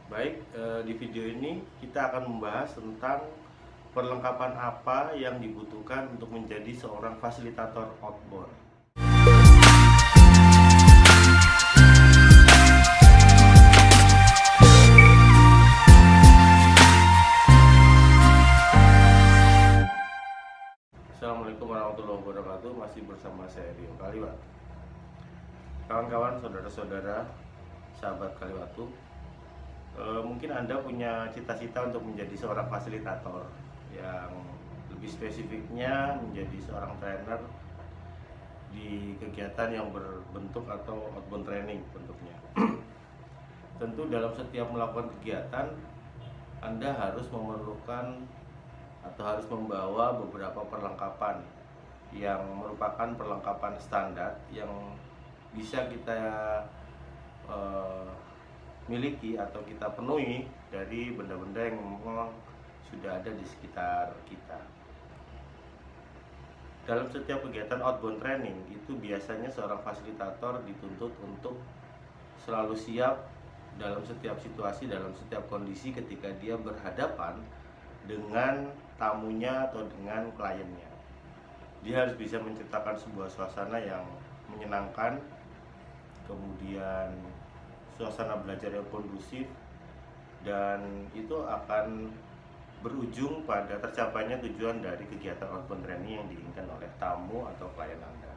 Baik, di video ini kita akan membahas tentang perlengkapan apa yang dibutuhkan untuk menjadi seorang fasilitator outbound. Assalamualaikum warahmatullahi wabarakatuh. Masih bersama saya Rio Kaliwatu. Kawan-kawan, saudara-saudara, sahabat Kaliwatu, mungkin Anda punya cita-cita untuk menjadi seorang fasilitator, yang lebih spesifiknya menjadi seorang trainer di kegiatan yang berbentuk atau outbound training bentuknya. Tentu dalam setiap melakukan kegiatan Anda harus memerlukan atau harus membawa beberapa perlengkapan yang merupakan perlengkapan standar yang bisa kita miliki atau kita penuhi dari benda-benda yang memang sudah ada di sekitar kita. Dalam setiap kegiatan outbound training itu biasanya seorang fasilitator dituntut untuk selalu siap dalam setiap situasi, dalam setiap kondisi ketika dia berhadapan dengan tamunya atau dengan kliennya. Dia harus bisa menciptakan sebuah suasana yang menyenangkan, kemudian suasana belajar yang kondusif, dan itu akan berujung pada tercapainya tujuan dari kegiatan outbound training yang diinginkan oleh tamu atau klien Anda.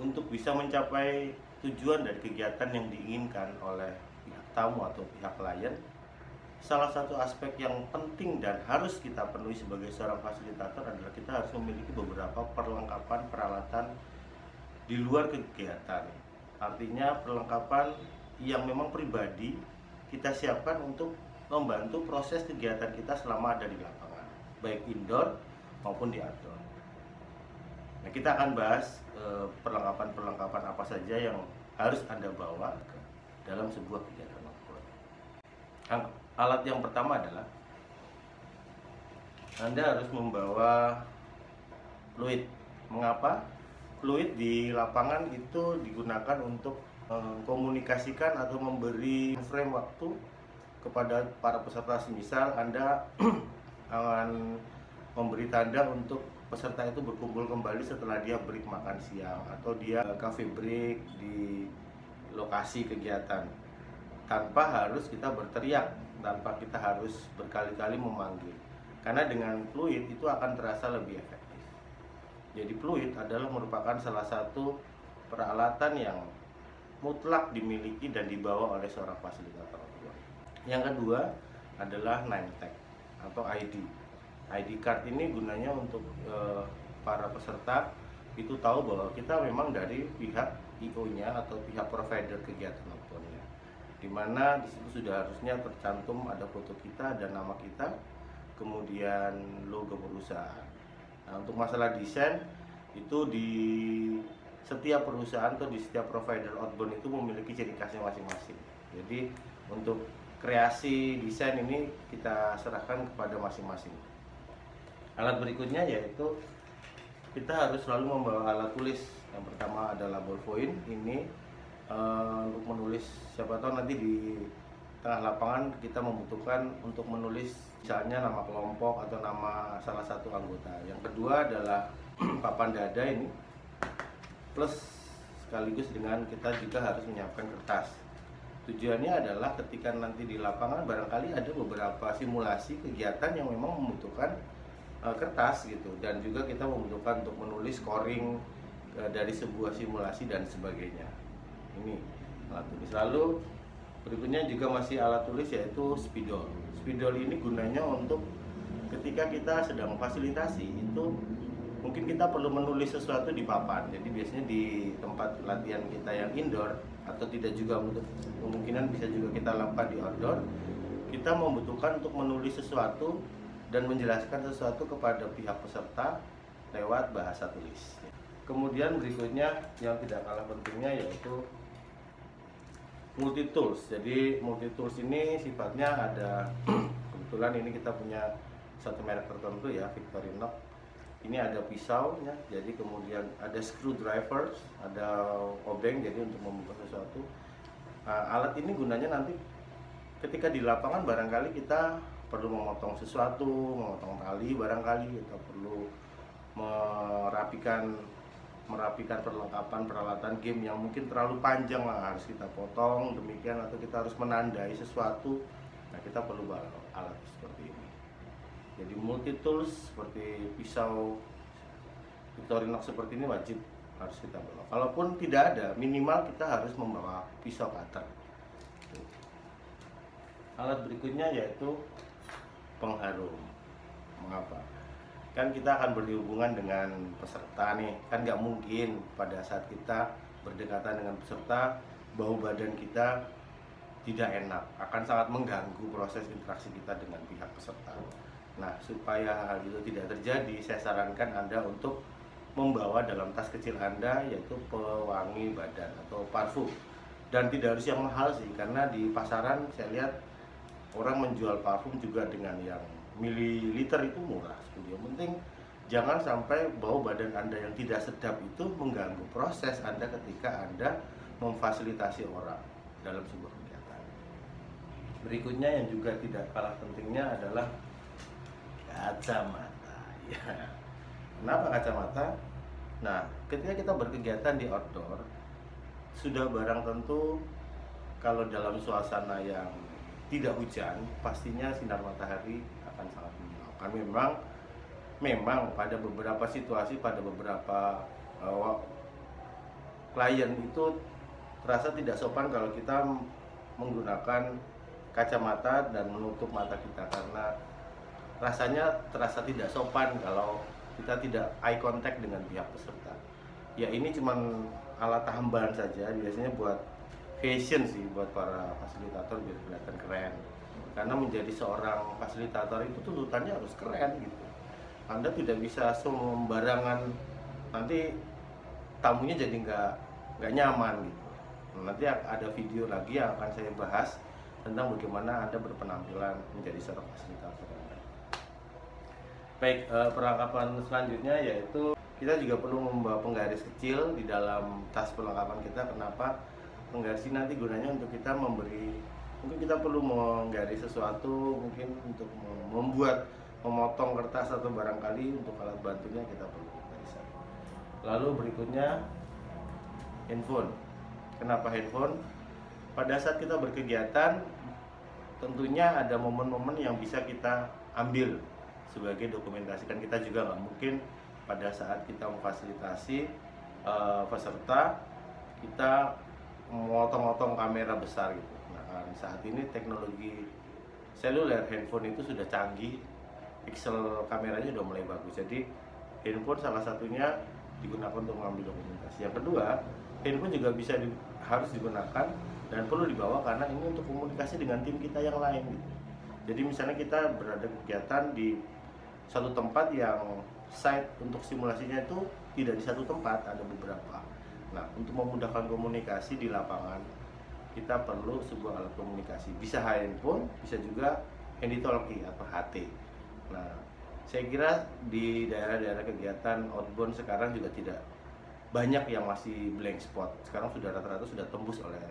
Untuk bisa mencapai tujuan dari kegiatan yang diinginkan oleh pihak tamu atau pihak klien, salah satu aspek yang penting dan harus kita penuhi sebagai seorang fasilitator adalah kita harus memiliki beberapa perlengkapan peralatan di luar kegiatan. Artinya perlengkapan yang memang pribadi kita siapkan untuk membantu proses kegiatan kita selama ada di lapangan, baik indoor maupun di outdoor. Nah, kita akan bahas perlengkapan-perlengkapan apa saja yang harus Anda bawa dalam sebuah kegiatan outbound. Alat yang pertama adalah Anda harus membawa fluid. Mengapa? Fluid di lapangan itu digunakan untuk mengkomunikasikan atau memberi frame waktu kepada para peserta. Semisal Anda akan memberi tanda untuk peserta itu berkumpul kembali setelah dia break makan siang atau dia cafe break di lokasi kegiatan, tanpa harus kita berteriak, tanpa kita harus berkali-kali memanggil, karena dengan fluid itu akan terasa lebih efektif. Jadi fluid adalah merupakan salah satu peralatan yang mutlak dimiliki dan dibawa oleh seorang fasilitator. Yang kedua adalah name tag atau ID. ID card ini gunanya untuk para peserta itu tahu bahwa kita memang dari pihak IO-nya atau pihak provider kegiatan outbound-nya, dimana di situ sudah harusnya tercantum ada foto kita, ada nama kita, kemudian logo perusahaan. Nah, untuk masalah desain itu di setiap perusahaan atau di setiap provider outbound itu memiliki ciri khasnya masing-masing. Jadi untuk kreasi desain ini kita serahkan kepada masing-masing. Alat berikutnya yaitu kita harus selalu membawa alat tulis. Yang pertama adalah ballpoint. Ini untuk menulis, siapa tahu nanti di tengah lapangan kita membutuhkan untuk menulis misalnya nama kelompok atau nama salah satu anggota. Yang kedua adalah papan dada ini, plus sekaligus dengan kita juga harus menyiapkan kertas. Tujuannya adalah ketika nanti di lapangan barangkali ada beberapa simulasi kegiatan yang memang membutuhkan kertas gitu, dan juga kita membutuhkan untuk menulis scoring dari sebuah simulasi dan sebagainya. Ini alat tulis. Lalu berikutnya juga masih alat tulis yaitu spidol. Spidol ini gunanya untuk ketika kita sedang fasilitasi itu mungkin kita perlu menulis sesuatu di papan. Jadi biasanya di tempat latihan kita yang indoor atau tidak juga untuk kemungkinan bisa juga kita lakukan di outdoor, kita membutuhkan untuk menulis sesuatu dan menjelaskan sesuatu kepada pihak peserta lewat bahasa tulis. Kemudian berikutnya yang tidak kalah pentingnya yaitu multi tools. Jadi multi tools ini sifatnya ada kebetulan ini kita punya satu merek tertentu ya, Victorinox. Ini ada pisaunya, jadi kemudian ada screwdriver, ada obeng jadi untuk membuka sesuatu. Alat ini gunanya nanti ketika di lapangan barangkali kita perlu memotong sesuatu, memotong tali barangkali, atau perlu merapikan perlengkapan peralatan game yang mungkin terlalu panjang lah, harus kita potong demikian, atau kita harus menandai sesuatu. Nah, kita perlu alat seperti ini. Jadi multi tools seperti pisau Victorinox seperti ini wajib harus kita bawa. Kalaupun tidak ada, minimal kita harus membawa pisau cutter. Alat berikutnya yaitu pengharum. Mengapa? Kan kita akan berhubungan dengan peserta nih, kan nggak mungkin pada saat kita berdekatan dengan peserta bau badan kita tidak enak, akan sangat mengganggu proses interaksi kita dengan pihak peserta. Nah, supaya hal itu tidak terjadi, saya sarankan Anda untuk membawa dalam tas kecil Anda yaitu pewangi badan atau parfum. Dan tidak harus yang mahal sih, karena di pasaran saya lihat orang menjual parfum juga dengan yang mililiter itu murah. Yang penting jangan sampai bau badan Anda yang tidak sedap itu mengganggu proses Anda ketika Anda memfasilitasi orang dalam sebuah kegiatan. Berikutnya yang juga tidak kalah pentingnya adalah kacamata. Ya. Kenapa kacamata? Nah, ketika kita berkegiatan di outdoor, sudah barang tentu kalau dalam suasana yang tidak hujan, pastinya sinar matahari akan sangat menyilaukan. Memang pada beberapa situasi, pada beberapa klien itu terasa tidak sopan kalau kita menggunakan kacamata dan menutup mata kita, karena rasanya terasa tidak sopan kalau kita tidak eye contact dengan pihak peserta. Ya, ini cuman alat tambahan saja, biasanya buat fashion sih, buat para fasilitator biar kelihatan keren. Karena menjadi seorang fasilitator itu tuntutannya harus keren gitu. Anda tidak bisa sembarangan, nanti tamunya jadi nggak nyaman gitu. Nanti ada video lagi yang akan saya bahas tentang bagaimana Anda berpenampilan menjadi seorang fasilitator. Baik, perlengkapan selanjutnya yaitu kita juga perlu membawa penggaris kecil di dalam tas perlengkapan kita. Kenapa? Penggaris ini nanti gunanya untuk kita mungkin kita perlu menggaris sesuatu, mungkin untuk memotong kertas atau barangkali untuk alat bantunya kita perlu garisan. Lalu berikutnya handphone. Kenapa handphone? Pada saat kita berkegiatan tentunya ada momen-momen yang bisa kita ambil sebagai dokumentasi. Kan kita juga nggak mungkin pada saat kita memfasilitasi peserta kita memotong-motong kamera besar gitu. Nah, kan saat ini teknologi seluler handphone itu sudah canggih, pixel kameranya sudah mulai bagus. Jadi handphone salah satunya digunakan untuk mengambil dokumentasi. Yang kedua, handphone juga harus digunakan dan perlu dibawa karena ini untuk komunikasi dengan tim kita yang lain gitu. Jadi misalnya kita berada kegiatan di satu tempat yang site untuk simulasinya itu tidak di satu tempat, ada beberapa. Nah, untuk memudahkan komunikasi di lapangan, kita perlu sebuah alat komunikasi. Bisa handphone, bisa juga handy talkie atau HT. Nah, saya kira di daerah-daerah kegiatan outbound sekarang juga tidak banyak yang masih blank spot. Sekarang sudah rata-rata sudah tembus oleh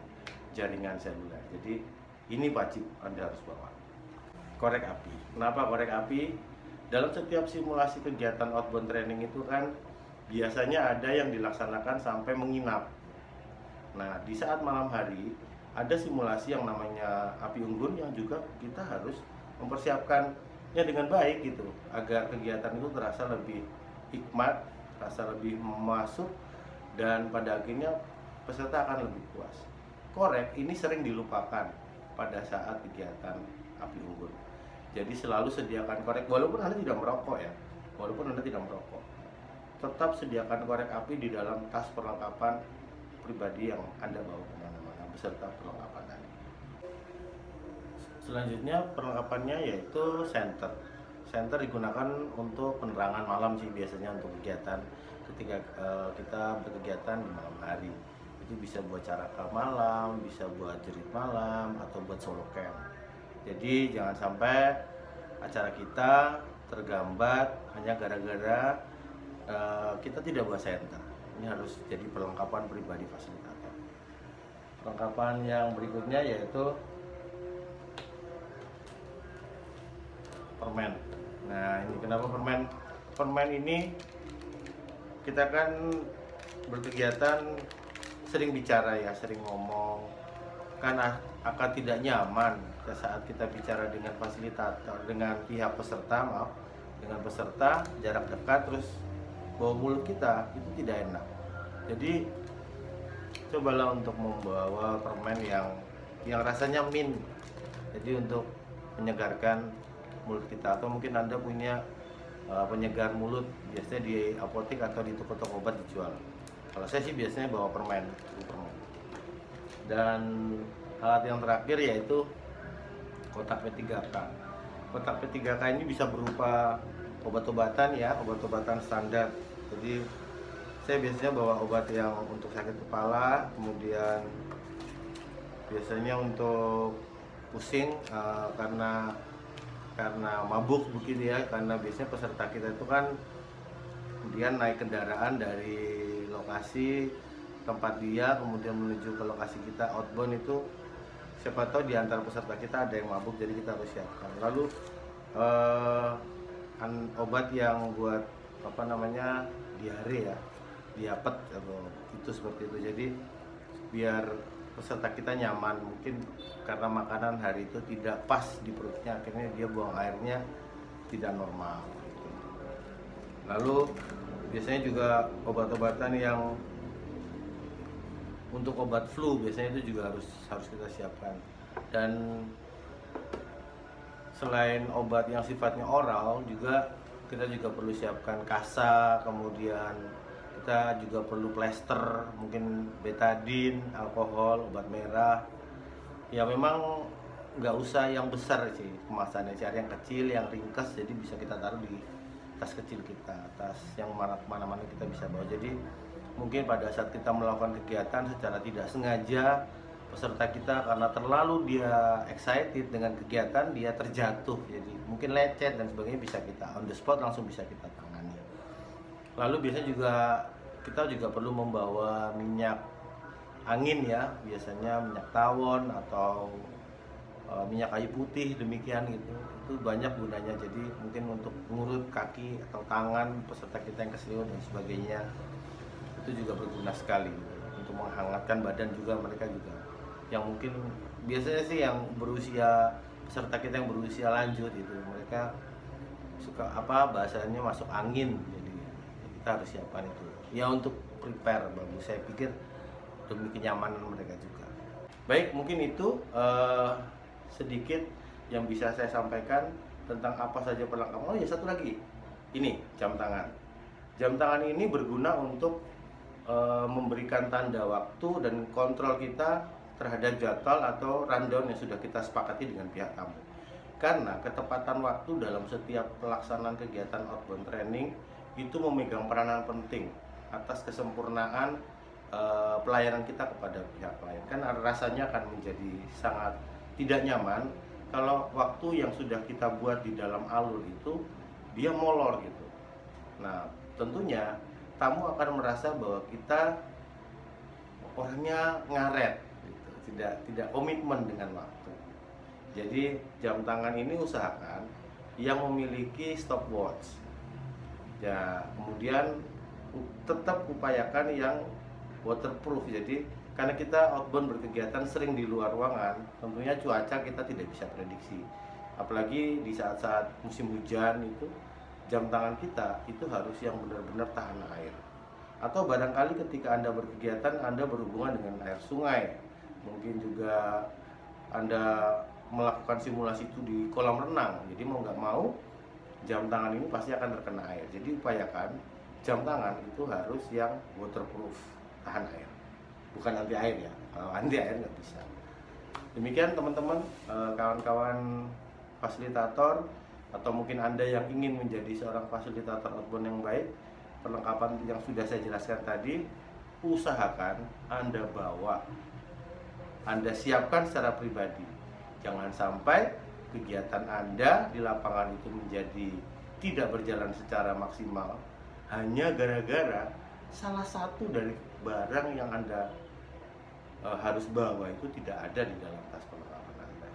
jaringan seluler. Jadi ini wajib Anda harus bawa. Korek api. Kenapa korek api? Dalam setiap simulasi kegiatan outbound training itu kan biasanya ada yang dilaksanakan sampai menginap. Nah, di saat malam hari ada simulasi yang namanya api unggun yang juga kita harus mempersiapkannya dengan baik gitu, agar kegiatan itu terasa lebih hikmat, terasa lebih masuk, dan pada akhirnya peserta akan lebih puas. Korek ini sering dilupakan pada saat kegiatan api unggun. Jadi selalu sediakan korek, walaupun Anda tidak merokok ya, tetap sediakan korek api di dalam tas perlengkapan pribadi yang Anda bawa kemana-mana beserta perlengkapan tadi. Selanjutnya perlengkapannya yaitu senter. Senter digunakan untuk penerangan malam sih, biasanya untuk kegiatan ketika kita berkegiatan di malam hari. Itu bisa buat caraka malam, bisa buat jerit malam, atau buat solo camp. Jadi jangan sampai acara kita tergambat hanya gara-gara kita tidak bawa senter. Ini harus jadi perlengkapan pribadi fasilitator. Perlengkapan yang berikutnya yaitu permen. Nah, ini kenapa permen? Permen ini kita kan berkegiatan sering bicara ya, sering ngomong, kan akan tidak nyaman saat kita bicara dengan fasilitator, dengan pihak peserta, maaf, dengan peserta jarak dekat, terus bau mulut kita itu tidak enak. Jadi cobalah untuk membawa permen yang rasanya mint, jadi untuk menyegarkan mulut kita. Atau mungkin Anda punya penyegar mulut, biasanya di apotek atau di toko-toko obat dijual. Kalau saya sih biasanya bawa permen. Dan alat yang terakhir yaitu kotak P3K. Kotak P3K ini bisa berupa obat-obatan ya, obat-obatan standar. Jadi saya biasanya bawa obat yang untuk sakit kepala, kemudian biasanya untuk pusing karena mabuk begitu ya, karena biasanya peserta kita itu kan kemudian naik kendaraan dari lokasi tempat dia kemudian menuju ke lokasi kita outbound, itu siapa tahu di antara peserta kita ada yang mabuk, jadi kita harus siapkan. Lalu obat yang buat diare ya, diapet atau itu seperti itu. Jadi biar peserta kita nyaman, mungkin karena makanan hari itu tidak pas di perutnya, akhirnya dia buang airnya tidak normal gitu. Lalu biasanya juga obat-obatan yang untuk obat flu biasanya itu juga harus kita siapkan. Dan selain obat yang sifatnya oral, juga kita juga perlu siapkan kasa, kemudian kita juga perlu plester, mungkin betadine, alkohol, obat merah. Ya memang nggak usah yang besar sih kemasannya, cari yang kecil, yang ringkas, jadi bisa kita taruh di tas kecil kita, tas yang mana-mana kita bisa bawa. Jadi mungkin pada saat kita melakukan kegiatan secara tidak sengaja, peserta kita karena terlalu dia excited dengan kegiatan, dia terjatuh, jadi mungkin lecet dan sebagainya, bisa kita on the spot langsung bisa kita tangani. Lalu biasanya juga kita juga perlu membawa minyak angin ya, biasanya minyak tawon atau minyak kayu putih, demikian gitu. Itu banyak gunanya, jadi mungkin untuk ngurut kaki atau tangan peserta kita yang keseliut dan sebagainya, itu juga berguna sekali untuk menghangatkan badan juga. Mereka juga yang mungkin biasanya sih yang berusia, peserta kita yang berusia lanjut itu, mereka suka bahasanya masuk angin, jadi kita harus siapkan itu ya untuk prepare bagus, saya pikir demi kenyamanan mereka juga. Baik, mungkin itu sedikit yang bisa saya sampaikan tentang apa saja perlengkapan. Oh ya, satu lagi, ini jam tangan. Jam tangan ini berguna untuk memberikan tanda waktu dan kontrol kita terhadap jadwal atau rundown yang sudah kita sepakati dengan pihak tamu. Karena ketepatan waktu dalam setiap pelaksanaan kegiatan outbound training itu memegang peranan penting atas kesempurnaan pelayanan kita kepada pihak klien. Kan rasanya akan menjadi sangat tidak nyaman kalau waktu yang sudah kita buat di dalam alur itu dia molor gitu. Nah, tentunya tamu akan merasa bahwa kita orangnya ngaret gitu, tidak komitmen dengan waktu. Jadi jam tangan ini usahakan yang memiliki stopwatch ya, kemudian tetap upayakan yang waterproof. Jadi karena kita outbound berkegiatan sering di luar ruangan, tentunya cuaca kita tidak bisa prediksi, apalagi di saat-saat musim hujan itu jam tangan kita itu harus yang benar-benar tahan air. Atau barangkali ketika Anda berkegiatan, Anda berhubungan dengan air sungai, mungkin juga Anda melakukan simulasi itu di kolam renang, jadi mau nggak mau jam tangan ini pasti akan terkena air. Jadi upayakan jam tangan itu harus yang waterproof, tahan air, bukan anti air ya. Kalau anti air nggak bisa. Demikian teman-teman, kawan-kawan fasilitator, atau mungkin Anda yang ingin menjadi seorang fasilitator outbound yang baik, perlengkapan yang sudah saya jelaskan tadi usahakan Anda bawa, Anda siapkan secara pribadi. Jangan sampai kegiatan Anda di lapangan itu menjadi tidak berjalan secara maksimal hanya gara-gara salah satu dari barang yang Anda harus bawa itu tidak ada di dalam tas perlengkapan Anda.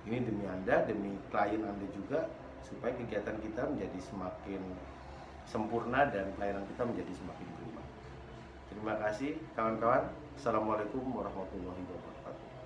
Ini demi Anda, demi klien Anda juga, supaya kegiatan kita menjadi semakin sempurna dan pelayanan kita menjadi semakin prima. Terima kasih kawan-kawan. Assalamualaikum warahmatullahi wabarakatuh.